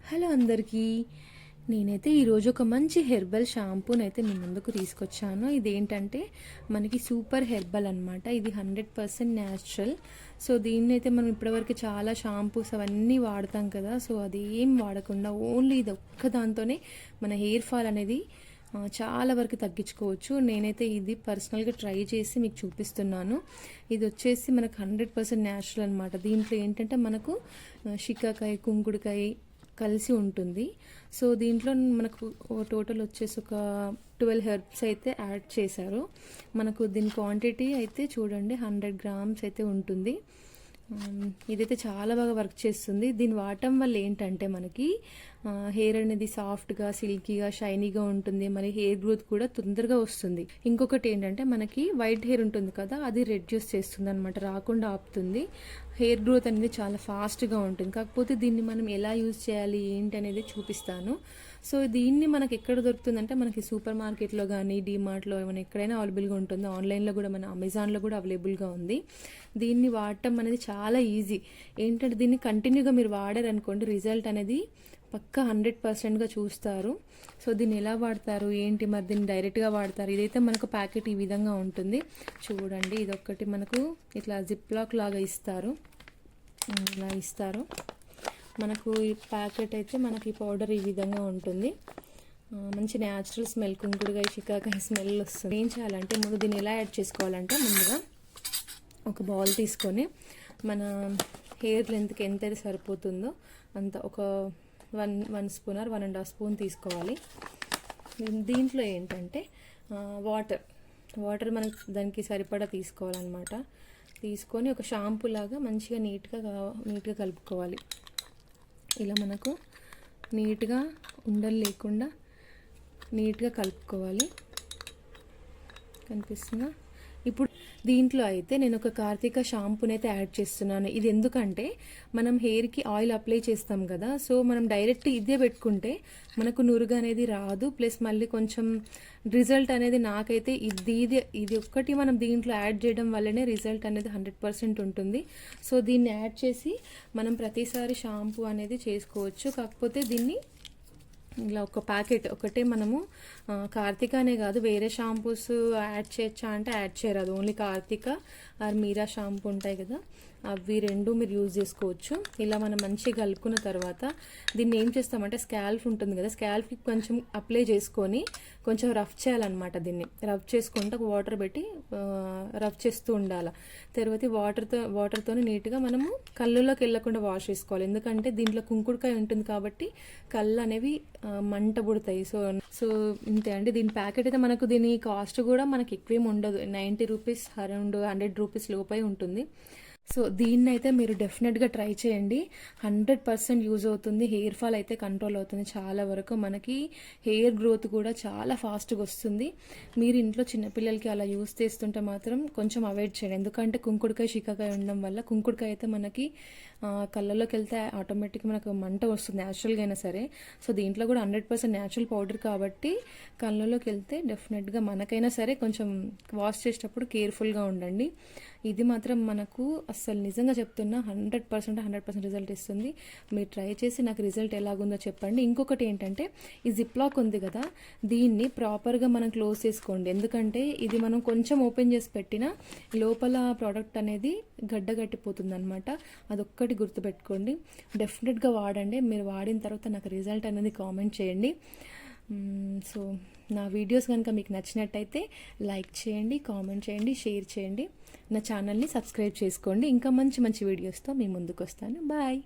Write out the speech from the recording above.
Hello అందరికీ. నేనైతే ఈరోజు ఒక మంచి హెర్బల్ షాంపూనైతే మీ ముందుకు తీసుకొచ్చాను. ఇదేంటంటే మనకి సూపర్ హెర్బల్ అనమాట. ఇది 100% న్యాచురల్. సో దీన్నైతే మనం ఇప్పటివరకు చాలా షాంపూస్ అవన్నీ వాడతాం కదా. సో అది ఏం వాడకుండా ఓన్లీ ఇది ఒక్కదాంతోనే మన హెయిర్ ఫాల్ అనేది చాలా వరకు తగ్గించుకోవచ్చు. నేనైతే ఇది పర్సనల్గా ట్రై చేసి మీకు చూపిస్తున్నాను. ఇది వచ్చేసి మనకు 100% న్యాచురల్ అనమాట. దీంట్లో ఏంటంటే మనకు షికాకాయ, కుంకుడుకాయ కలిసి ఉంటుంది. సో దీంట్లో మనకు టోటల్ వచ్చేసి ఒక 12 హెర్బ్స్ అయితే యాడ్ చేశారు. మనకు దీని క్వాంటిటీ అయితే చూడండి 100 గ్రామ్స్ అయితే ఉంటుంది. ఇదైతే చాలా బాగా వర్క్ చేస్తుంది. దీన్ని వాడటం వల్ల ఏంటంటే మనకి హెయిర్ అనేది సాఫ్ట్గా, సిల్కీగా, షైనీగా ఉంటుంది. మరి హెయిర్ గ్రోత్ కూడా తొందరగా వస్తుంది. ఇంకొకటి ఏంటంటే మనకి వైట్ హెయిర్ ఉంటుంది కదా, అది రెడ్యూస్ చేస్తుంది అనమాట, రాకుండా ఆపుతుంది. హెయిర్ గ్రోత్ అనేది చాలా ఫాస్ట్గా ఉంటుంది. కాకపోతే దీన్ని మనం ఎలా యూజ్ చేయాలి ఏంటి అనేది చూపిస్తాను. సో దీన్ని మనకి ఎక్కడ దొరుకుతుందంటే మనకి సూపర్ మార్కెట్లో కానీ, డీమార్ట్లో ఏమైనా ఎక్కడైనా అవైలబుల్గా ఉంటుంది. ఆన్లైన్లో కూడా మన అమెజాన్లో కూడా అవైలబుల్గా ఉంది. దీన్ని వాడటం అనేది చాలా ఈజీ. ఏంటంటే దీన్ని కంటిన్యూగా మీరు వాడారనుకోండి, రిజల్ట్ అనేది పక్కా 100%గా చూస్తారు. సో దీన్ని ఎలా వాడతారు ఏంటి, మరి దీన్ని డైరెక్ట్గా వాడతారు. ఇదైతే మనకు ప్యాకెట్ ఈ విధంగా ఉంటుంది చూడండి. ఇదొక్కటి మనకు ఇట్లా జిప్ లాక్ లాగా ఇస్తారు, ఇలా ఇస్తారు మనకు. ఈ ప్యాకెట్ అయితే మనకి పౌడర్ ఈ విధంగా ఉంటుంది. మంచి న్యాచురల్ స్మెల్, కుంకుడుకాయ, షికాకాయ స్మెల్ వస్తుంది. ఏం చేయాలంటే ముందు దీన్ని ఎలా యాడ్ చేసుకోవాలంటే, ముందుగా ఒక బౌల్ తీసుకొని మన హెయిర్ లెంత్కి ఎంతైతే సరిపోతుందో అంత ఒక వన్ స్పూన్ ఆర్ 1.5 స్పూన్ తీసుకోవాలి. దీంట్లో ఏంటంటే వాటర్ మనకి దానికి సరిపడా తీసుకోవాలన్నమాట. తీసుకొని ఒక షాంపూ లాగా మంచిగా నీట్గా కలుపుకోవాలి. ఇలా మనకు నీట్గా ఉండలు లేకుండా నీట్గా కలుపుకోవాలి. కనిపిస్తుందా? ఇప్పుడు దీంట్లో అయితే నేను ఒక కార్తిక షాంపూని అయితే యాడ్ చేస్తున్నాను. ఇది ఎందుకంటే మనం హెయిర్కి ఆయిల్ అప్లై చేస్తాం కదా, సో మనం డైరెక్ట్ ఇదే పెట్టుకుంటే మనకు నురుగు అనేది రాదు. ప్లస్ మళ్ళీ కొంచెం రిజల్ట్ అనేది నాకైతే ఇది ఒక్కటి మనం దీంట్లో యాడ్ చేయడం వల్లనే రిజల్ట్ అనేది 100% ఉంటుంది. సో దీన్ని యాడ్ చేసి మనం ప్రతిసారి షాంపూ అనేది చేసుకోవచ్చు. కాకపోతే దీన్ని ఇలా ఒక ప్యాకెట్ ఒకటే మనము కార్తిక అనే కాదు, వేరే షాంపూస్ యాడ్ చేయొచ్చా అంటే యాడ్ చేయరాదు. Only Karthika or Meera shampoo ఉంటాయి కదా, అవి రెండు మీరు యూజ్ చేసుకోవచ్చు. ఇలా మనం మంచిగా కలుపుకున్న తర్వాత దీన్ని ఏం చేస్తామంటే, స్కాల్ఫ్ ఉంటుంది కదా, స్కాల్ఫ్కి కొంచెం అప్లై చేసుకొని కొంచెం రఫ్ చేయాలన్నమాట. దీన్ని రఫ్ చేసుకుంటే వాటర్ పెట్టి రఫ్ చేస్తూ ఉండాలి. తర్వాత వాటర్తో నీట్గా మనము కళ్ళులోకి వెళ్ళకుండా వాష్ చేసుకోవాలి. ఎందుకంటే దీంట్లో కుంకుడుకాయ ఉంటుంది కాబట్టి కళ్ళు అనేవి మంట పుడతాయి. సో ఇంతే అండి. దీని ప్యాకెట్ అయితే మనకు దీని కాస్ట్ కూడా మనకి ఎక్కువేం ఉండదు, 90 రూపీస్, అరౌండ్ 100 రూపీస్ లోపే ఉంటుంది. సో దీన్ని అయితే మీరు డెఫినెట్గా ట్రై చేయండి. 100% యూజ్ అవుతుంది. హెయిర్ ఫాల్ అయితే కంట్రోల్ అవుతుంది చాలా వరకు. మనకి హెయిర్ గ్రోత్ కూడా చాలా ఫాస్ట్గా వస్తుంది. మీరు ఇంట్లో చిన్నపిల్లలకి అలా యూజ్ చేస్తుంటే మాత్రం కొంచెం అవాయిడ్ చేయండి. ఎందుకంటే కుంకుడుకాయ, షికాకాయ ఉండడం వల్ల కుంకుడుకాయ అయితే మనకి కళ్ళలోకి వెళ్తే ఆటోమేటిక్గా మనకు మంట వస్తుంది న్యాచురల్గా అయినా సరే. సో దీంట్లో కూడా 100% న్యాచురల్ పౌడర్ కాబట్టి కళ్ళలోకి వెళ్తే డెఫినెట్గా మనకైనా సరే కొంచెం వాష్ చేసేటప్పుడు కేర్ఫుల్గా ఉండండి. ఇది మాత్రం మనకు అస్సలు నిజంగా చెప్తున్నా 100% రిజల్ట్ ఇస్తుంది. మీరు ట్రై చేసి నాకు రిజల్ట్ ఎలాగుందో చెప్పండి. ఇంకొకటి ఏంటంటే, ఈ జిప్ లాక్ ఉంది కదా, దీన్ని ప్రాపర్గా మనం క్లోజ్ చేసుకోండి. ఎందుకంటే ఇది మనం కొంచెం ఓపెన్ చేసి పెట్టినా లోపల ప్రోడక్ట్ అనేది గడ్డగట్టిపోతుంది అనమాట. అదొక్కటి గుర్తుపెట్టుకోండి. డెఫినెట్గా వాడండి. మీరు వాడిన తర్వాత నాకు రిజల్ట్ అనేది కామెంట్ చేయండి. సో నా వీడియోస్ కనుక మీకు నచ్చినట్టయితే లైక్ చేయండి, కామెంట్ చేయండి, షేర్ చేయండి. నా ఛానల్ని సబ్స్క్రైబ్ చేసుకోండి. ఇంకా మంచి మంచి వీడియోస్తో మీ ముందుకు వస్తాను. బాయ్.